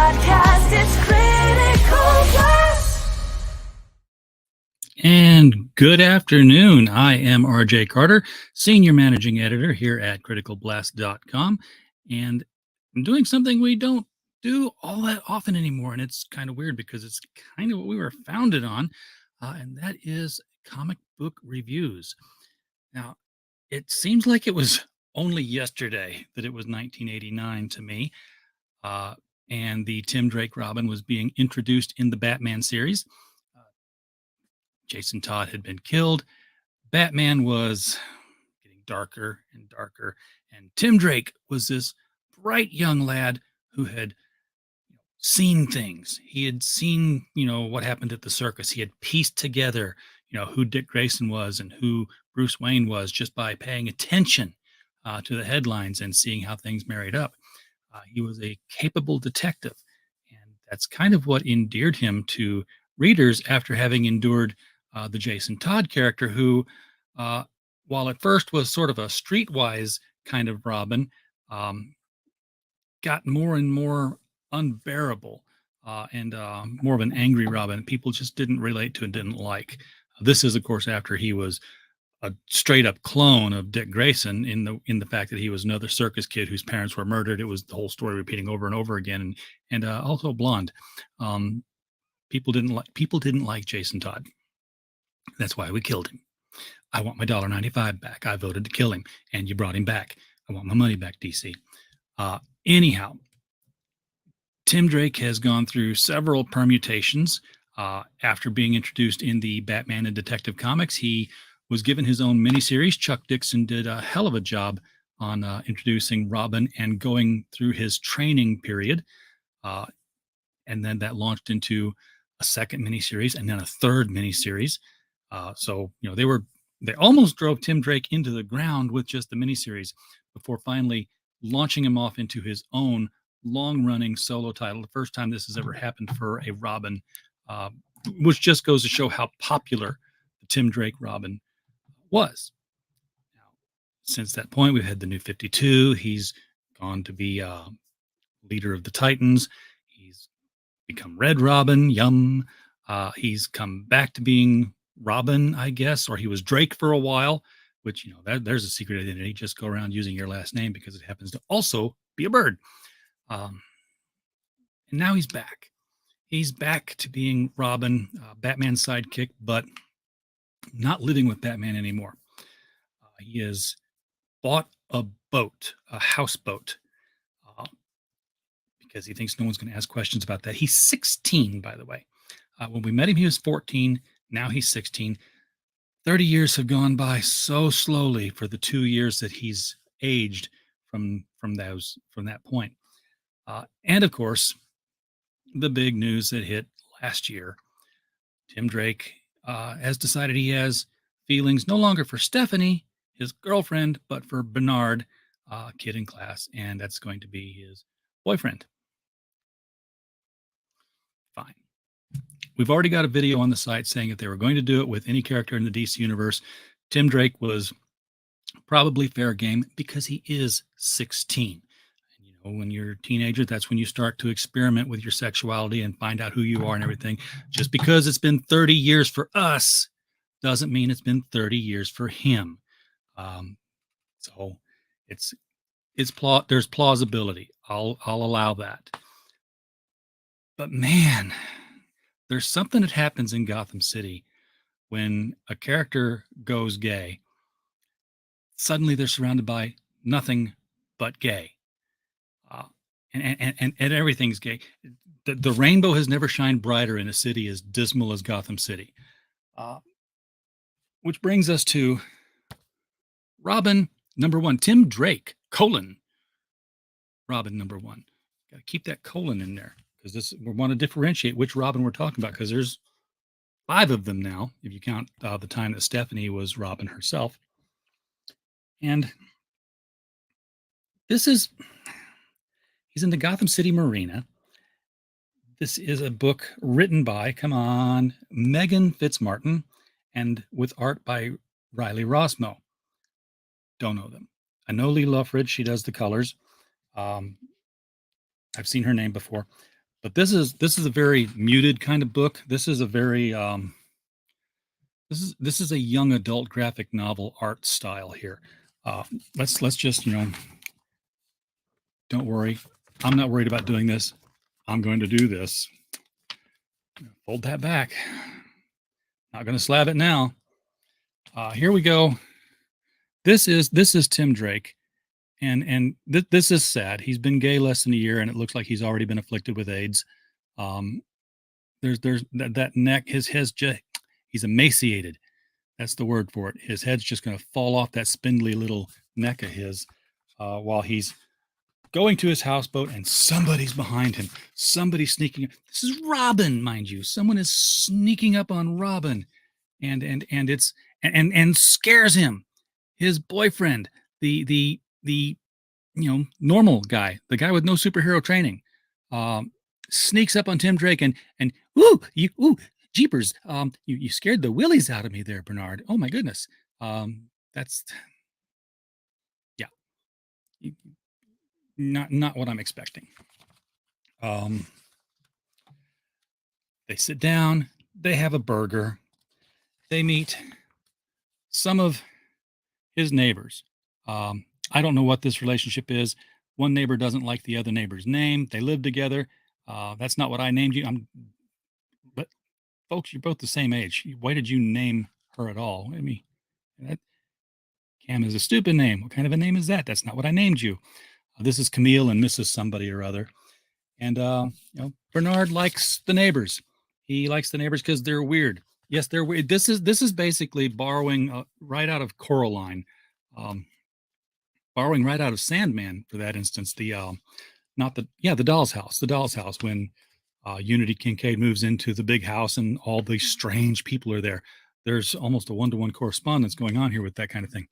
podcast. It's Critical Blast. And good afternoon. I am RJ Carter, Senior Managing Editor here at criticalblast.com. And I'm doing something we don't do all that often anymore. And it's kind of weird because it's kind of what we were founded on, and that is comic book reviews. Now, it seems like it was only yesterday that it was 1989 to me. And the Tim Drake Robin was being introduced in the Batman series. Jason Todd had been killed. Batman was getting darker and darker. And Tim Drake was this bright young lad who had seen things. He had seen, what happened at the circus. He had pieced together, who Dick Grayson was and who Bruce Wayne was just by paying attention to the headlines and seeing how things married up. He was a capable detective. And that's kind of what endeared him to readers after having endured the Jason Todd character, who, while at first was sort of a streetwise kind of Robin, got more and more unbearable and more of an angry Robin. People just didn't relate to and didn't like. This is, of course, after he was a straight up clone of Dick Grayson in the fact that he was another circus kid whose parents were murdered. It was the whole story repeating over and over again, and also blonde. People didn't like Jason Todd. That's why we killed him. I want my $1.95 back. I voted to kill him, and you brought him back. I want my money back, DC. Anyhow, Tim Drake has gone through several permutations. After being introduced in the Batman and Detective Comics, he was given his own miniseries. Chuck Dixon did a hell of a job on introducing Robin and going through his training period. And then that launched into a second miniseries and then a third miniseries. So they almost drove Tim Drake into the ground with just the miniseries before finally launching him off into his own long-running solo title. The first time this has ever happened for a Robin, which just goes to show how popular the Tim Drake Robin was. Now, since that point, we've had the New 52. He's gone to be leader of the Titans. He's become Red Robin. Yum. He's come back to being Robin, I guess, or he was Drake for a while, which, there's a secret identity. Just go around using your last name because it happens to also be a bird. And now he's back. He's back to being Robin, Batman's sidekick, but not living with Batman anymore. He has bought a boat, a houseboat, because he thinks no one's going to ask questions about that. He's 16, by the way. When we met him, he was 14. Now he's 16. 30 years have gone by so slowly for the 2 years that he's aged from that point. And of course, the big news that hit last year, Tim Drake has decided he has feelings no longer for Stephanie, his girlfriend, but for Bernard, kid in class, and that's going to be his boyfriend. Fine. We've already got a video on the site saying that they were going to do it with any character in the DC universe. Tim Drake was probably fair game because he is 16. And, when you're a teenager, that's when you start to experiment with your sexuality and find out who you are and everything. Just because it's been 30 years for us doesn't mean it's been 30 years for him. So there's plausibility. I'll allow that. But man, there's something that happens in Gotham City when a character goes gay. Suddenly they're surrounded by nothing but gay. And everything's gay. The rainbow has never shined brighter in a city as dismal as Gotham City. Which brings us to Robin number 1, Tim Drake, : Robin number 1. Got to keep that colon in there because we want to differentiate which Robin we're talking about, because there's 5 of them now, if you count the time that Stephanie was Robin herself. And he's in the Gotham City Marina. This is a book written by, Megan Fitzmartin, and with art by Riley Rossmo. Don't know them. I know Lee Luffridge. She does the colors. I've seen her name before. But this is a very muted kind of book. This is a very this is a young adult graphic novel art style here. Let's just don't worry. I'm not worried about doing this. I'm going to do this. Fold that back. Not going to slab it now. Here we go. This is Tim Drake, and this is sad. He's been gay less than a year, and it looks like he's already been afflicted with AIDS. There's that neck. His head's just he's emaciated. That's the word for it. His head's just going to fall off that spindly little neck of his while he's going to his houseboat, and somebody's behind him. Somebody's sneaking. This is Robin, mind you. Someone is sneaking up on Robin, and it's and scares him. His boyfriend, the normal guy, the guy with no superhero training, sneaks up on Tim Drake and jeepers, you scared the willies out of me there, Bernard. Oh my goodness. That's yeah, not what I'm expecting. They sit down, they have a burger, they meet some of his neighbors. I don't know what this relationship is. One neighbor doesn't like the other neighbor's name. They live together. That's not what I named you. But folks, you're both the same age. Why did you name her at all? I mean, Cam is a stupid name. What kind of a name is that? That's not what I named you. This is Camille and Mrs. Somebody or other. And Bernard likes the neighbors. He likes the neighbors because they're weird. Yes, they're weird. This is basically borrowing right out of Coraline, borrowing right out of Sandman for that instance. The Doll's House. The Doll's House when Unity Kincaid moves into the big house and all these strange people are there. There's almost a one-to-one correspondence going on here with that kind of thing.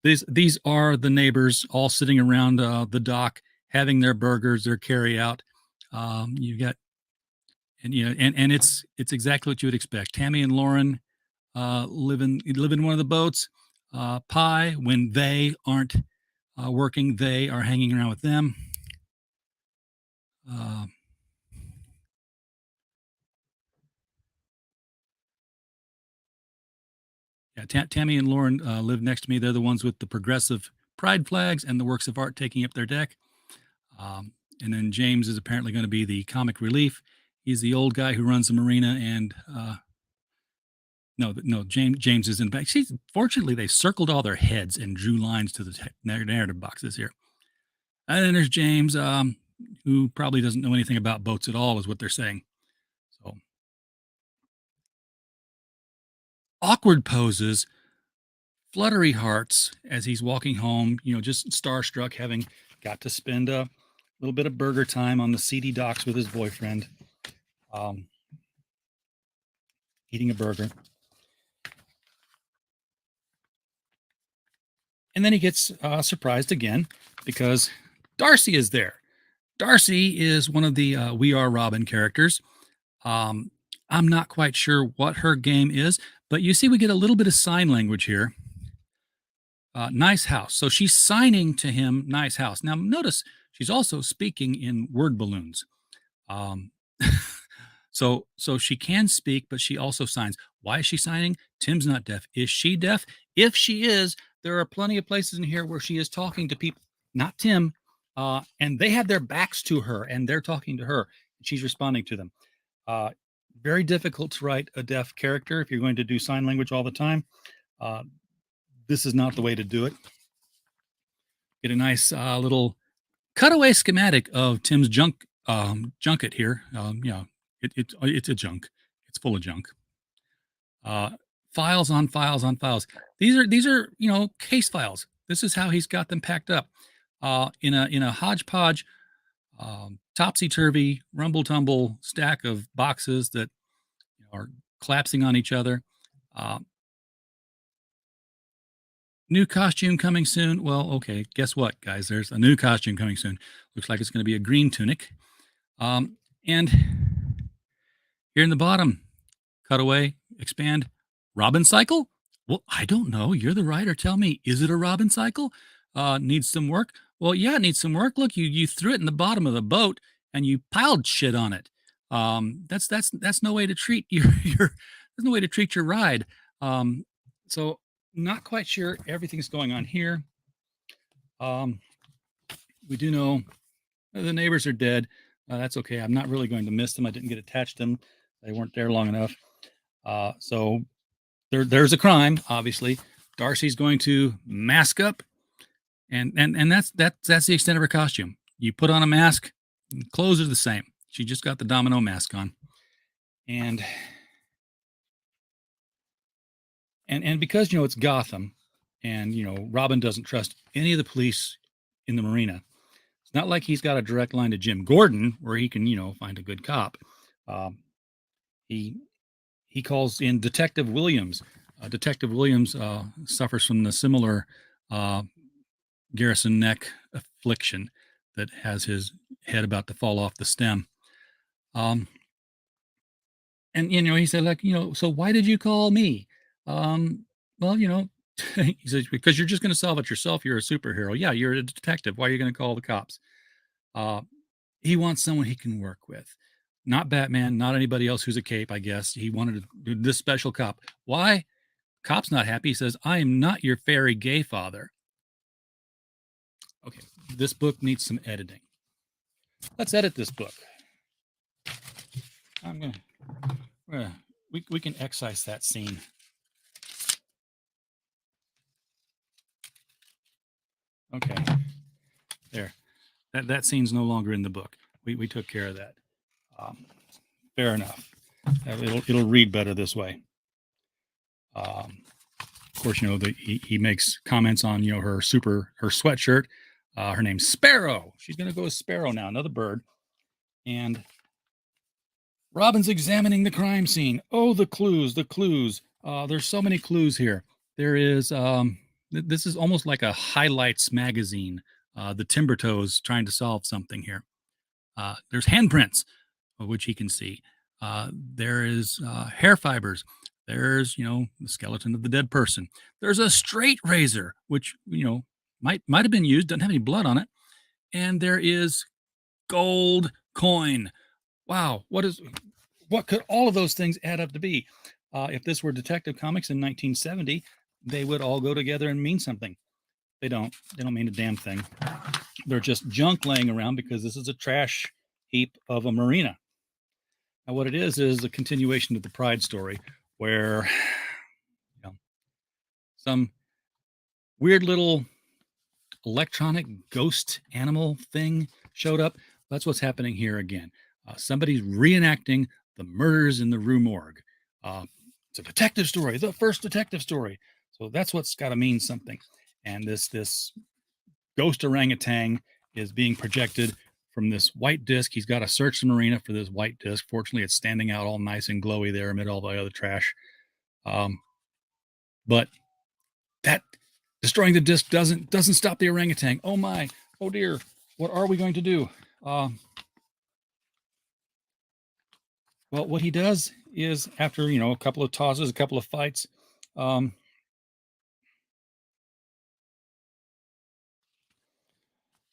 These are the neighbors all sitting around the dock having their burgers, their carry out. You've got and it's exactly what you would expect. Tammy and Lauren live in one of the boats. Pie, when they aren't working, they are hanging around with them. Tammy and Lauren live next to me. They're the ones with the progressive pride flags and the works of art taking up their deck. And then James is apparently going to be the comic relief. He's the old guy who runs the marina. And James is in the back. Fortunately, they circled all their heads and drew lines to the narrative boxes here. And then there's James, who probably doesn't know anything about boats at all, is what they're saying. So awkward poses, fluttery hearts as he's walking home, just starstruck, having got to spend a little bit of burger time on the seedy docks with his boyfriend, eating a burger. And then he gets surprised again because Darcy is there. Darcy is one of the We Are Robin characters. I'm not quite sure what her game is, but you see we get a little bit of sign language here. Nice house. So she's signing to him, nice house. Now notice she's also speaking in word balloons. So she can speak, but she also signs. Why is she signing? Tim's not deaf. Is she deaf? If she is, there are plenty of places in here where she is talking to people, not Tim, and they have their backs to her and they're talking to her. And she's responding to them. Very difficult to write a deaf character if you're going to do sign language all the time. This is not the way to do it. Get a nice little cutaway schematic of Tim's junket here. It's a junk. It's full of junk. Files on files on files. These are case files. This is how he's got them packed up in a hodgepodge, topsy-turvy, rumble-tumble stack of boxes that are collapsing on each other. New costume coming soon. Well, okay, guess what, guys? There's a new costume coming soon. Looks like it's going to be a green tunic. And here in the bottom, cutaway, expand, Robin cycle? Well, I don't know. You're the writer. Tell me, is it a Robin cycle? Needs some work? Well, yeah, it needs some work. Look, you threw it in the bottom of the boat, and you piled shit on it. That's no way to treat your there's no way to treat your ride. So not quite sure everything's going on here. We do know the neighbors are dead. That's okay. I'm not really going to miss them. I didn't get attached to them. They weren't there long enough. So there's a crime, obviously. Darcy's going to mask up, and that's the extent of her costume. You put on a mask, clothes are the same. She just got the domino mask on. And because it's Gotham, and Robin doesn't trust any of the police in the marina. It's not like he's got a direct line to Jim Gordon where he can find a good cop. He calls in Detective Williams. Detective Williams suffers from the similar Garrison neck affliction that has his head about to fall off the stem. And he said, so why did you call me? Well, he says, because you're just going to solve it yourself. You're a superhero. Yeah, you're a detective. Why are you going to call the cops? He wants someone he can work with. Not Batman, not anybody else who's a cape, I guess. He wanted to do this special cop. Why? Cop's not happy. He says, I am not your fairy gay father. Okay, this book needs some editing. Let's edit this book. We can excise that scene. Okay, there. That scene's no longer in the book. We took care of that. Fair enough. It'll read better this way. Of course, he makes comments on her sweatshirt. Her name's Sparrow. She's gonna go with Sparrow now, another bird. And Robin's examining the crime scene. Oh, the clues. There's so many clues here. There is this is almost like a highlights magazine. The Timbertoes trying to solve something here. There's handprints, which he can see. There is hair fibers. There's the skeleton of the dead person. There's a straight razor, which might have been used. Doesn't have any blood on it. And there is gold coin. Wow, what could all of those things add up to be? If this were Detective Comics in 1970, they would all go together and mean something. They don't mean a damn thing. They're just junk laying around because this is a trash heap of a marina. Now, what it is a continuation of the Pride story, where some weird little electronic ghost animal thing showed up. That's what's happening here again. Somebody's reenacting the murders in the Rue Morgue. It's a detective story, the first detective story. So that's what's got to mean something. And this ghost orangutan is being projected from this white disc. He's got to search the marina for this white disc. Fortunately, it's standing out all nice and glowy there amid all the other trash. But that destroying the disc doesn't stop the orangutan. Oh my, oh dear, what are we going to do? Well, what he does is, after a couple of tosses, a couple of fights,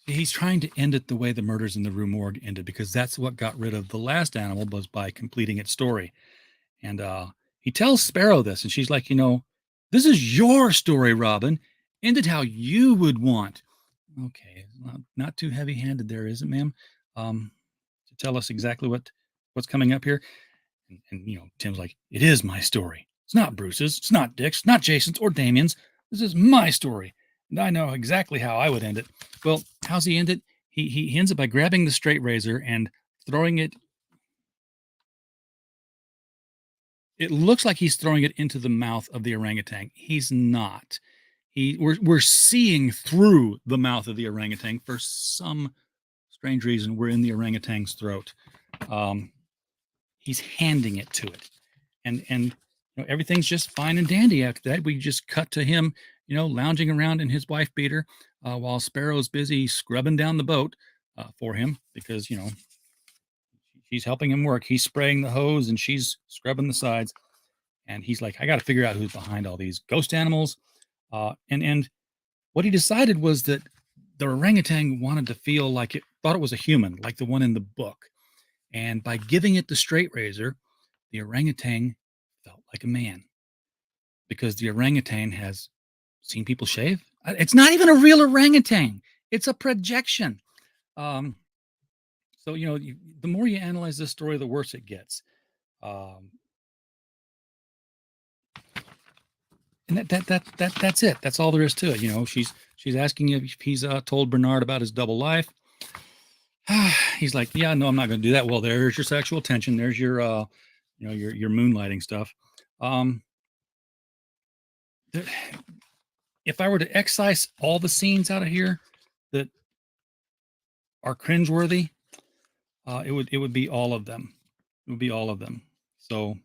he's trying to end it the way the murders in the Rue Morgue ended, because that's what got rid of the last animal, was by completing its story. And he tells Sparrow this, and she's like, this is your story, Robin. End it how you would want. Okay, not too heavy-handed there, is it, ma'am? To tell us exactly what's coming up here. And Tim's like, it is my story. It's not Bruce's. It's not Dick's. Not Jason's or Damien's. This is my story. And I know exactly how I would end it. Well, how's he end it? He ends it by grabbing the straight razor and throwing it. It looks like he's throwing it into the mouth of the orangutan. He's not. We're seeing through the mouth of the orangutan. For some strange reason, we're in the orangutan's throat. He's handing it to it. And everything's just fine and dandy after that. We just cut to him, lounging around in his wife beater, while Sparrow's busy scrubbing down the boat for him, because she's helping him work. He's spraying the hose and she's scrubbing the sides. And he's like, I got to figure out who's behind all these ghost animals. And what he decided was that the orangutan wanted to feel like thought it was a human, like the one in the book. And by giving it the straight razor, the orangutan felt like a man because the orangutan has seen people shave. It's not even a real orangutan, it's a projection. Um, so, the more you analyze this story, the worse it gets. And that's it. That's all there is to it. She's asking if he's told Bernard about his double life. He's like, yeah, no, I'm not going to do that. Well, there's your sexual tension. There's your, your moonlighting stuff. If I were to excise all the scenes out of here that are cringeworthy, it would be all of them. It would be all of them. So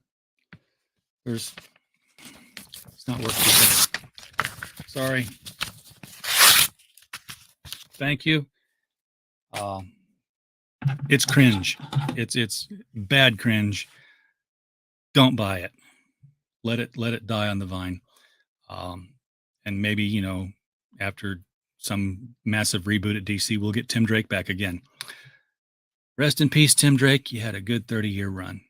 it's not worth it. Sorry. Thank you. It's cringe. It's bad cringe. Don't buy it. Let it die on the vine. And maybe, after some massive reboot at DC, we'll get Tim Drake back again. Rest in peace, Tim Drake. You had a good 30-year run.